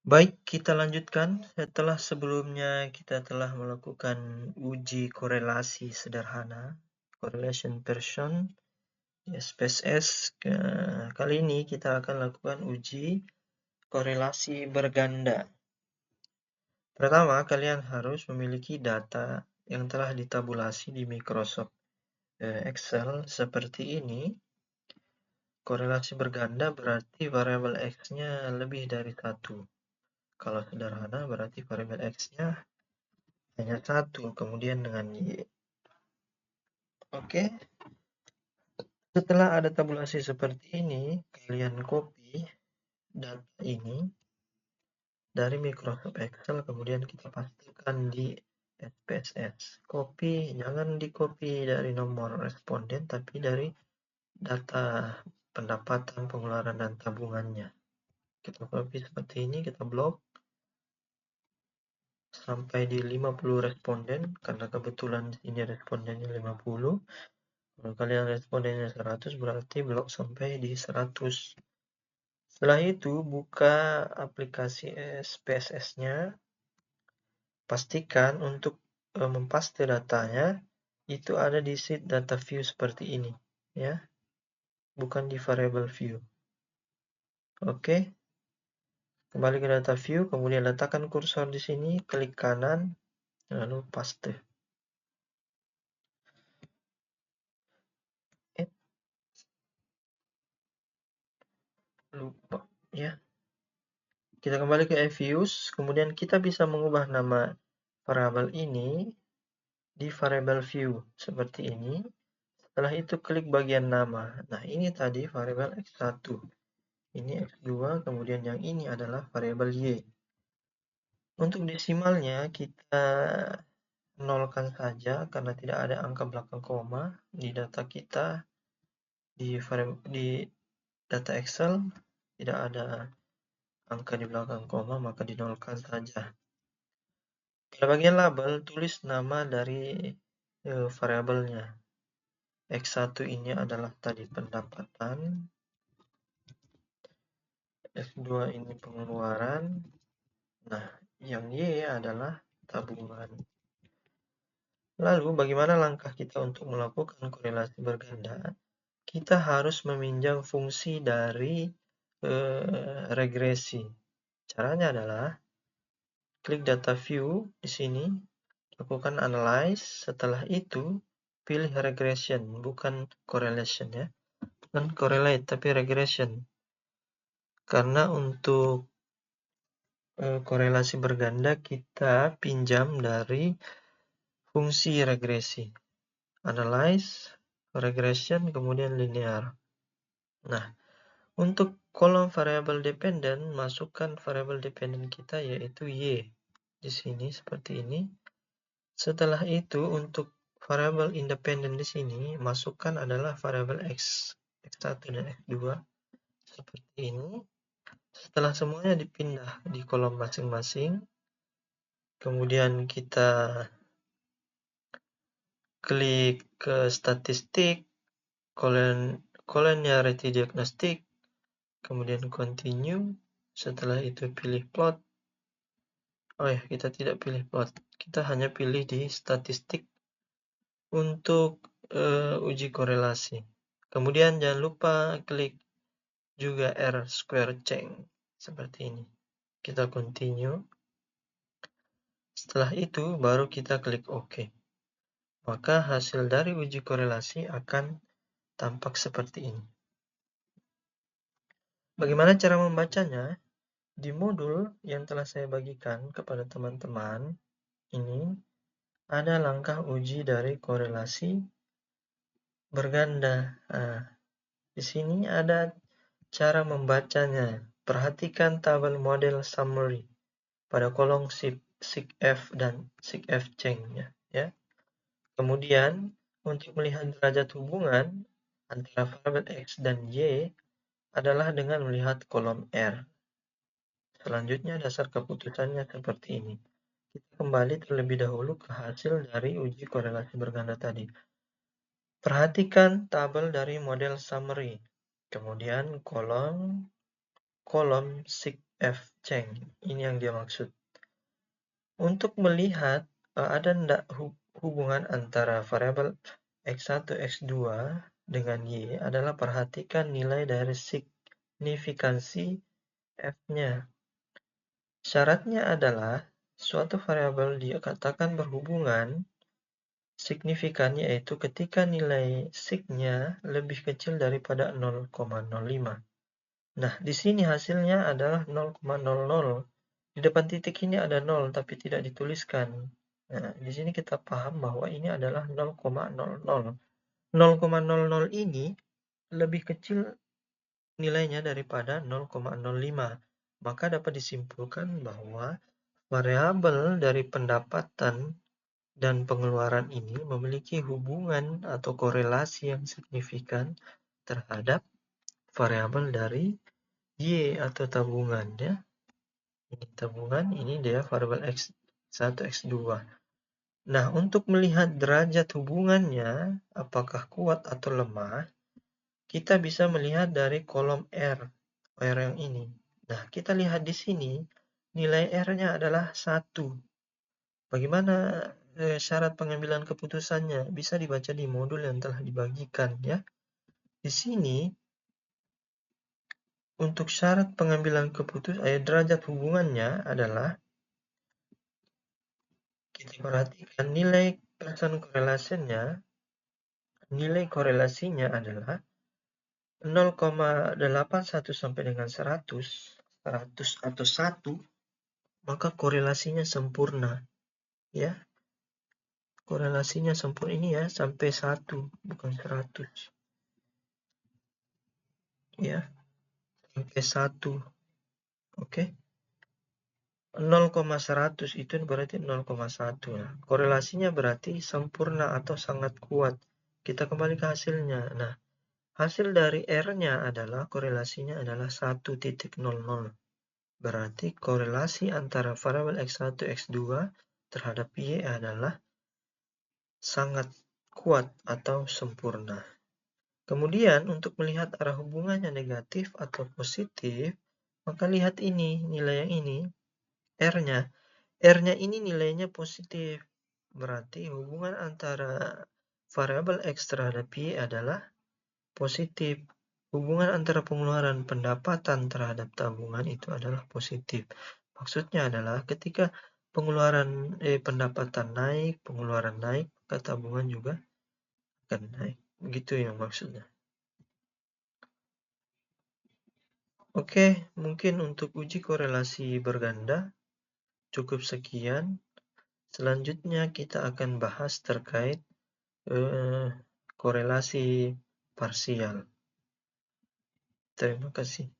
Baik, kita lanjutkan. Setelah sebelumnya kita telah melakukan uji korelasi sederhana, correlation version, SPSS. Kali ini kita akan lakukan uji korelasi berganda. Pertama, kalian harus memiliki data yang telah ditabulasi di Microsoft Excel seperti ini. Korelasi berganda berarti variabel X-nya lebih dari 1. Kalau sederhana berarti variabel X-nya hanya 1, kemudian dengan Y. Oke, setelah ada tabulasi seperti ini, kalian copy data ini dari Microsoft Excel, kemudian kita pastikan di SPSS. Copy, jangan di copy dari nomor responden, tapi dari data pendapatan, pengeluaran, dan tabungannya. Kita copy seperti ini, kita blok sampai di 50 responden, karena kebetulan di sini respondennya 50. Kalau kalian respondennya 100, berarti blok sampai di 100. Setelah itu, buka aplikasi SPSS-nya. Pastikan untuk mempaste datanya itu ada di sheet data view seperti ini, ya, bukan di variable view. Oke, kembali ke data view, kemudian letakkan kursor di sini, klik kanan, lalu paste. Lupa, ya. Kita kembali ke views, kemudian kita bisa mengubah nama variabel ini di variable view seperti ini. Setelah itu klik bagian nama. Nah, ini tadi variabel X1. Ini X2, kemudian yang ini adalah variabel Y. Untuk desimalnya kita nolkan saja karena tidak ada angka belakang koma di data kita. Di data Excel tidak ada angka di belakang koma, maka dinolkan saja. Pada bagian label, tulis nama dari variabelnya. X1 ini adalah tadi pendapatan, X2 ini pengeluaran, nah yang Y adalah tabungan. Lalu bagaimana langkah kita untuk melakukan korelasi berganda? Kita harus meminjam fungsi dari regresi. Caranya adalah klik data view di sini, lakukan analyze, setelah itu pilih regression, bukan correlation, ya. Bukan correlate, tapi regression. Karena untuk korelasi berganda kita pinjam dari fungsi regresi. Analyze, regression, kemudian linear. Nah, untuk kolom variabel dependent, masukkan variabel dependent kita yaitu Y. Di sini seperti ini. Setelah itu untuk variabel independent di sini, masukkan adalah variabel X, X1 dan X2 seperti ini. Setelah semuanya dipindah di kolom masing-masing, kemudian kita klik ke statistik, collinearity diagnostic, kemudian continue. Setelah itu pilih plot. Oh ya, kita tidak pilih plot, kita hanya pilih di statistik untuk uji korelasi. Kemudian jangan lupa klik juga R-square change seperti ini. Kita continue. Setelah itu baru kita klik OK. Maka hasil dari uji korelasi akan tampak seperti ini. Bagaimana cara membacanya? Di modul yang telah saya bagikan kepada teman-teman ini ada langkah uji dari korelasi berganda. Nah, di sini ada cara membacanya. Perhatikan tabel model summary pada kolom SIGF dan SIGF change-nya, ya. Kemudian untuk melihat derajat hubungan antara variabel X dan Y adalah dengan melihat kolom R. Selanjutnya dasar keputusannya seperti ini. Kita kembali terlebih dahulu ke hasil dari uji korelasi berganda tadi. Perhatikan tabel dari model summary. Kemudian kolom F ceng. Ini yang dia maksud. Untuk melihat ada enggak hubungan antara variabel X1, X2 dengan Y adalah perhatikan nilai dari signifikansi F-nya. Syaratnya adalah suatu variabel dikatakan berhubungan signifikannya yaitu ketika nilai sig-nya lebih kecil daripada 0,05. Nah, di sini hasilnya adalah 0,00. Di depan titik ini ada 0 tapi tidak dituliskan. Nah, di sini kita paham bahwa ini adalah 0,00. 0,00 ini lebih kecil nilainya daripada 0,05. Maka dapat disimpulkan bahwa variabel dari pendapatan dan pengeluaran ini memiliki hubungan atau korelasi yang signifikan terhadap variabel dari Y atau tabungan ya. Ini tabungan, ini dia variabel X1, X2. Nah, untuk melihat derajat hubungannya, apakah kuat atau lemah, kita bisa melihat dari kolom R yang ini. Nah, kita lihat di sini, nilai R-nya adalah 1. Bagaimana syarat pengambilan keputusannya? Bisa dibaca di modul yang telah dibagikan ya. Di sini, untuk syarat pengambilan keputusan, derajat hubungannya adalah kita perhatikan nilai nilai korelasinya adalah 0,81 sampai dengan 100 atau 1, maka korelasinya sempurna. Ya, korelasinya sempurna ini ya, sampai 1, bukan 100. Ya, sampai 1. Oke. 0,100 itu berarti 0,1 ya. Korelasinya berarti sempurna atau sangat kuat. Kita kembali ke hasilnya. Nah, hasil dari R-nya adalah korelasinya adalah 1,00. Berarti korelasi antara variabel X1, X2 terhadap Y adalah sangat kuat atau sempurna. Kemudian untuk melihat arah hubungannya negatif atau positif, maka lihat ini, nilai yang ini, R-nya. R-nya ini nilainya positif. Berarti hubungan antara variabel X terhadap Y adalah positif. Hubungan antara pengeluaran pendapatan terhadap tabungan itu adalah positif. Maksudnya adalah ketika pengeluaran pendapatan naik, pengeluaran naik, maka tabungan juga akan naik. Begitu yang maksudnya. Oke, mungkin untuk uji korelasi berganda cukup sekian. Selanjutnya kita akan bahas terkait korelasi parsial. Terima kasih.